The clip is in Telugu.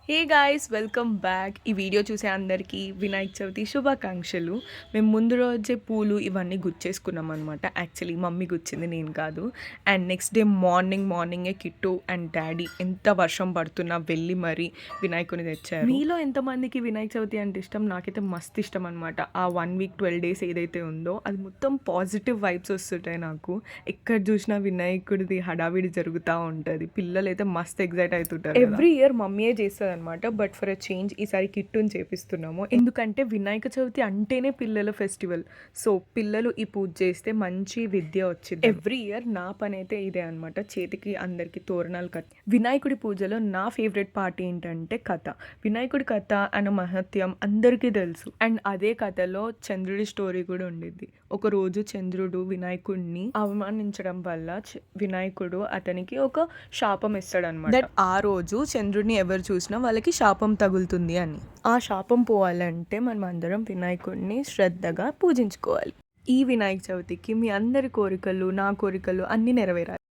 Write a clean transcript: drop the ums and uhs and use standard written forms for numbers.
Hey guys, welcome back. ఈ వీడియో చూసే అందరికీ వినాయక చవితి శుభాకాంక్షలు. మేము ముందు రోజే పూలు ఇవన్నీ గుచ్చేసుకున్నాం అనమాట. యాక్చువల్లీ మమ్మీ గుచ్చింది, నేను కాదు. అండ్ నెక్స్ట్ డే మార్నింగే కిట్టు అండ్ డాడీ ఎంత వర్షం పడుతున్నా వెళ్ళి మరీ వినాయకుని తెచ్చారు. మీలో ఎంతమందికి వినాయక చవితి అంటే ఇష్టం? నాకైతే మస్తు ఇష్టం అనమాట. ఆ 1 వీక్ 12 డేస్ ఏదైతే ఉందో అది మొత్తం పాజిటివ్ వైబ్స్ వస్తుంటాయి నాకు. ఎక్కడ చూసినా వినాయకుడిది హడావిడి జరుగుతూ ఉంటుంది. పిల్లలు అయితే మస్తు ఎగ్జైట్ అవుతుంటారు. ఎవ్రీ ఇయర్ మమ్మీయే చేస్తుంది అనమాట. బట్ ఫర్ అ చేంజ్ ఈసారి కిట్టుని చేపిస్తున్నాము. ఎందుకంటే వినాయక చవితి అంటేనే పిల్లల ఫెస్టివల్. సో పిల్లలు ఈ పూజ చేస్తే మంచి విద్య వచ్చింది. ఎవ్రీ ఇయర్ నా పని అయితే ఇదే అనమాట. చేతికి అందరికి తోరణాలు కట్టి వినాయకుడి పూజలో నా ఫేవరెట్ పార్ట్ ఏంటంటే కథ. వినాయకుడి కథ అన్న మహత్యం అందరికీ తెలుసు. అండ్ అదే కథలో చంద్రుడి స్టోరీ కూడా ఉండిద్ది. ఒక రోజు చంద్రుడు వినాయకుడిని అవమానించడం వల్ల వినాయకుడు అతనికి ఒక శాపం ఇస్తాడనమాట. దట్ ఆ రోజు చంద్రుడిని ఎవరు చూసినా వాళ్ళకి శాపం తగులుతుంది అని. ఆ శాపం పోవాలంటే మనం అందరం వినాయకుడిని శ్రద్ధగా పూజించుకోవాలి. ఈ వినాయక చవితికి మీ అందరి కోరికలు, నా కోరికలు అన్నీ నెరవేరాలి.